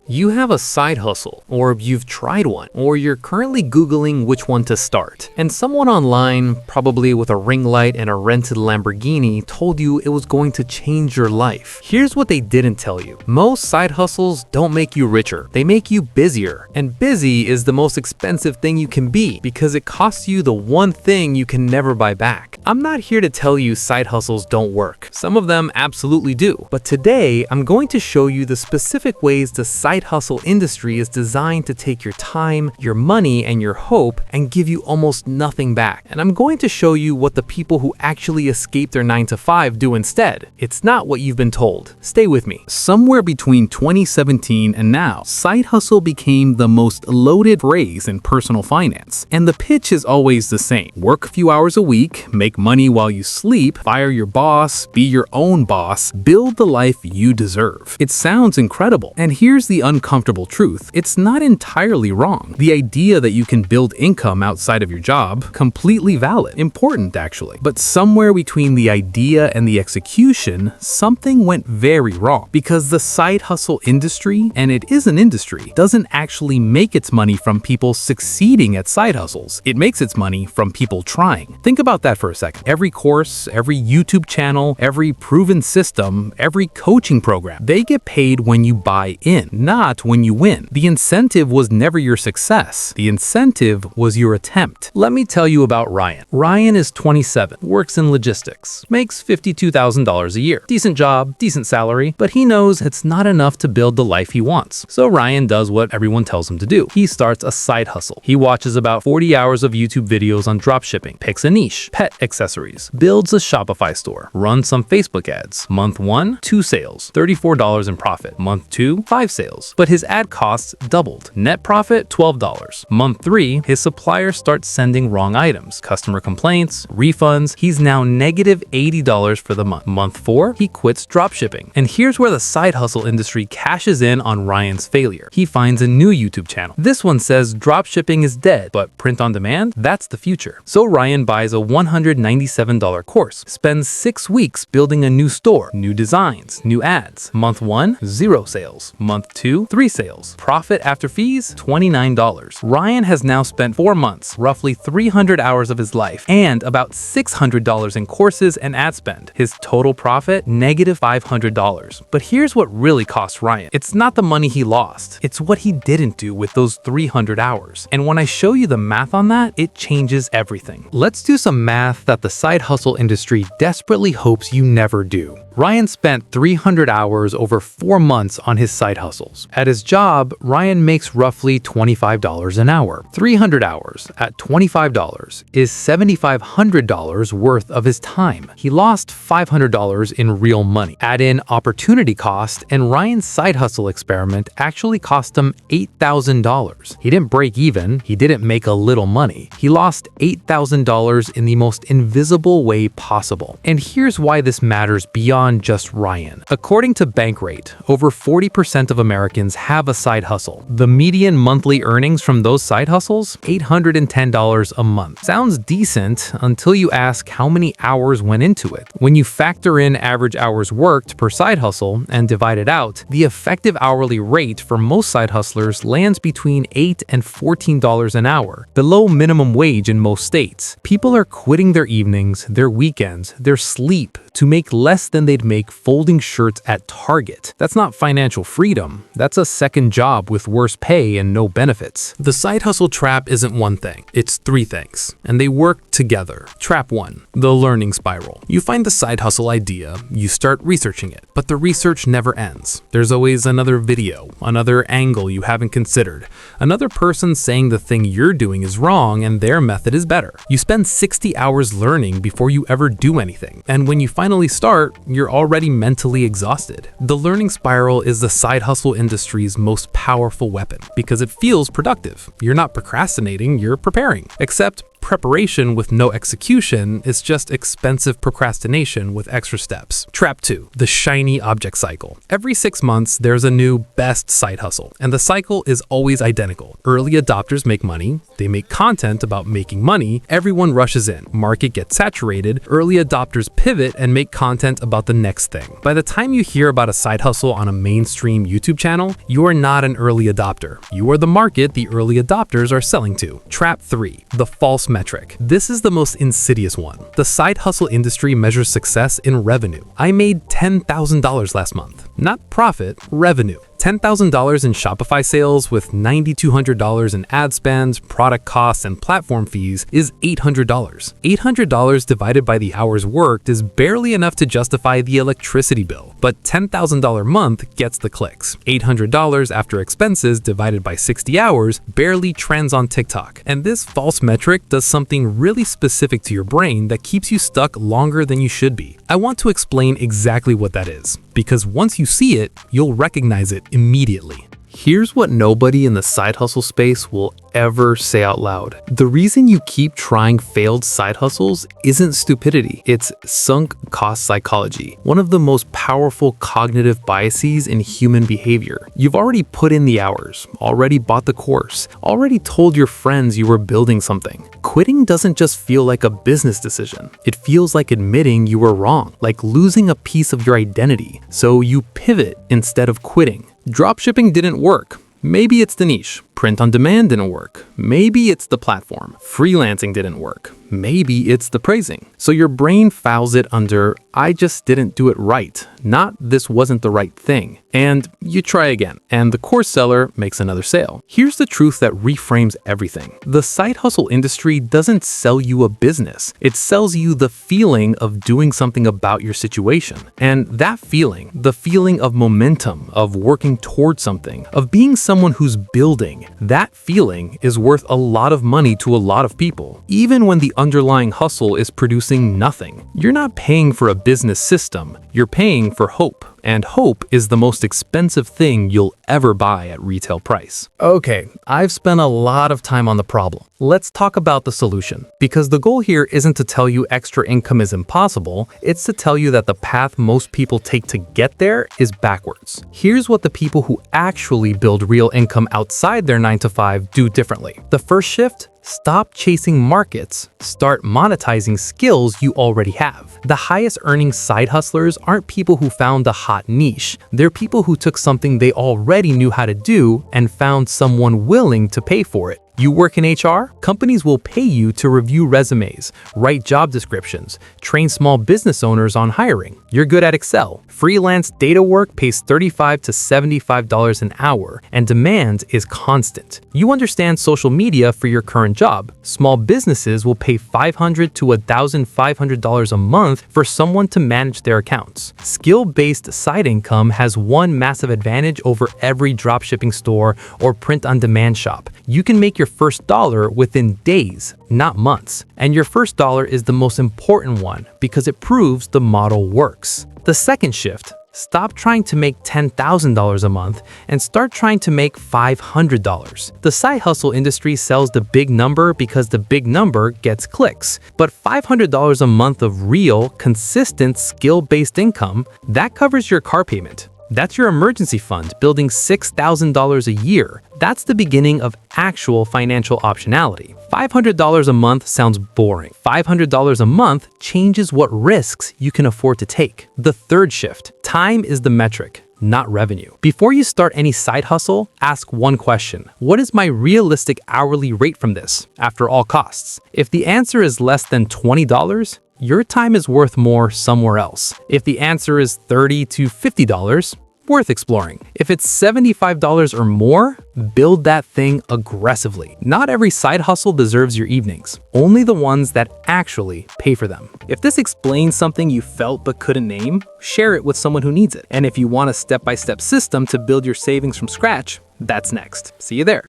You have a side hustle, or you've tried one, or you're currently Googling which one to start. And someone online, probably with a ring light and a rented Lamborghini, told you it was going to change your life. Here's what they didn't tell you. Most side hustles don't make you richer. They make you busier. And busy is the most expensive thing you can be because it costs you the one thing you can never buy back. I'm not here to tell you side hustles don't work. Some of them absolutely do. But today, I'm going to show you the specific ways the side hustle industry is designed to take your time, your money, and your hope and give you almost nothing back. And I'm going to show you what the people who actually escape their 9-to-5 do instead. It's not what you've been told. Stay with me. Somewhere between 2017 and now, side hustle became the most loaded phrase in personal finance. And the pitch is always the same. Work a few hours a week, make money while you sleep, fire your boss, be your own boss, build the life you deserve. It sounds incredible. And here's the uncomfortable truth. It's not entirely wrong. The idea that you can build income outside of your job, completely valid, important actually. But somewhere between the idea and the execution, something went very wrong. Because the side hustle industry, and it is an industry, doesn't actually make its money from people succeeding at side hustles. It makes its money from people trying. Think about that for a second. Every course, every YouTube channel, every proven system, every coaching program, they get paid when you buy in, not when you win. The incentive was never your success. The incentive was your attempt. Let me tell you about Ryan. Ryan is 27, works in logistics, makes $52,000 a year. Decent job, decent salary, but he knows it's not enough to build the life he wants. So Ryan does what everyone tells him to do. He starts a side hustle. He watches about 40 hours of YouTube videos on dropshipping, picks a niche, pet accessories, builds a Shopify store, runs some Facebook ads. Month 1, 2 sales, $34 in profit. Month 2, 5 sales. But his ad costs doubled. Net profit, $12. Month 3, his supplier starts sending wrong items, customer complaints, refunds. He's now negative $80 for the month. Month 4, he quits dropshipping. And here's where the side hustle industry cashes in on Ryan's failure. He finds a new YouTube channel. This one says dropshipping is dead, but print on demand, that's the future. So Ryan buys a $197 course, spends 6 weeks building a new store, new designs, new ads. Month 1, 0 sales. Month 2, 3 sales. Profit after fees, $29. Ryan has now spent 4 months, roughly 300 hours of his life, and about $600 in courses and ad spend. His total profit, negative $500. But here's what really cost Ryan. It's not the money he lost. It's what he didn't do with those 300 hours. And when I show you the math on that, it changes everything. Let's do some math that the side hustle industry desperately hopes you never do. Ryan spent 300 hours over 4 months on his side hustles. At his job, Ryan makes roughly $25 an hour. 300 hours at $25 is $7,500 worth of his time. He lost $500 in real money. Add in opportunity cost, and Ryan's side hustle experiment actually cost him $8,000. He didn't break even. He didn't make a little money. He lost $8,000 in the most invisible way possible. And here's why this matters beyond just Ryan. According to Bankrate, over 40% of Americans have a side hustle. The median monthly earnings from those side hustles? $810 a month. Sounds decent until you ask how many hours went into it. When you factor in average hours worked per side hustle and divide it out, the effective hourly rate for most side hustlers lands between $8 and $14 an hour, below minimum wage in most states. People are quitting their evenings, their weekends, their sleep to make less than they'd make folding shirts at Target. That's not financial freedom. That's a second job with worse pay and no benefits. The side hustle trap isn't one thing. It's 3 things, and they work together. Trap 1, the learning spiral. You find the side hustle idea, you start researching it, but the research never ends. There's always another video, another angle you haven't considered, another person saying the thing you're doing is wrong and their method is better. You spend 60 hours learning before you ever do anything, and when you finally start, you're already mentally exhausted. The learning spiral is the side hustle industry's most powerful weapon because it feels productive. You're not procrastinating, you're preparing. Except preparation with no execution, it's just expensive procrastination with extra steps. Trap 2. The shiny object cycle. Every 6 months, there's a new best side hustle, and the cycle is always identical. Early adopters make money, they make content about making money, everyone rushes in, market gets saturated, early adopters pivot and make content about the next thing. By the time you hear about a side hustle on a mainstream YouTube channel, you are not an early adopter. You are the market the early adopters are selling to. Trap 3. The false metric. This is the most insidious one. The side hustle industry measures success in revenue. I made $10,000 last month. Not profit, revenue. $10,000 in Shopify sales with $9,200 in ad spend, product costs, and platform fees is $800. $800 divided by the hours worked is barely enough to justify the electricity bill, but $10,000 month gets the clicks. $800 after expenses divided by 60 hours barely trends on TikTok. And this false metric does something really specific to your brain that keeps you stuck longer than you should be. I want to explain exactly what that is, because once you see it, you'll recognize it immediately. Here's what nobody in the side hustle space will ever say out loud. The reason you keep trying failed side hustles isn't stupidity, it's sunk cost psychology, one of the most powerful cognitive biases in human behavior. You've already put in the hours, already bought the course, already told your friends you were building something. Quitting doesn't just feel like a business decision. It feels like admitting you were wrong, like losing a piece of your identity. So you pivot instead of quitting. Dropshipping didn't work. Maybe it's the niche. Print on demand didn't work. Maybe it's the platform. Freelancing didn't work. Maybe it's the praising. So your brain files it under, I just didn't do it right, not this wasn't the right thing. And you try again, and the course seller makes another sale. Here's the truth that reframes everything. The side hustle industry doesn't sell you a business. It sells you the feeling of doing something about your situation. And that feeling, the feeling of momentum, of working towards something, of being someone who's building, that feeling is worth a lot of money to a lot of people, even when the underlying hustle is producing nothing. You're not paying for a business system, you're paying for hope. And hope is the most expensive thing you'll ever buy at retail price. Okay, I've spent a lot of time on the problem. Let's talk about the solution. Because the goal here isn't to tell you extra income is impossible, it's to tell you that the path most people take to get there is backwards. Here's what the people who actually build real income outside their 9-to-5 do differently. The first shift: stop chasing markets, start monetizing skills you already have. The highest earning side hustlers aren't people who found a hot niche. They're people who took something they already knew how to do and found someone willing to pay for it. You work in HR? Companies will pay you to review resumes, write job descriptions, train small business owners on hiring. You're good at Excel. Freelance data work pays $35 to $75 an hour, and demand is constant. You understand social media for your current job. Small businesses will pay $500 to $1,500 a month for someone to manage their accounts. Skill-based side income has one massive advantage over every dropshipping store or print-on-demand shop. You can make your first dollar within days, not months. And your first dollar is the most important one because it proves the model works. The second shift: stop trying to make $10,000 a month and start trying to make $500. The side hustle industry sells the big number because the big number gets clicks. But $500 a month of real, consistent, skill-based income, that covers your car payment. That's your emergency fund building $6,000 a year. That's the beginning of actual financial optionality. $500 a month sounds boring. $500 a month changes what risks you can afford to take. The third shift: time is the metric, not revenue. Before you start any side hustle, ask one question: what is my realistic hourly rate from this, after all costs? If the answer is less than $20, your time is worth more somewhere else. If the answer is $30 to $50, worth exploring. If it's $75 or more, build that thing aggressively. Not every side hustle deserves your evenings, only the ones that actually pay for them. If this explains something you felt but couldn't name, share it with someone who needs it. And if you want a step-by-step system to build your savings from scratch, that's next. See you there.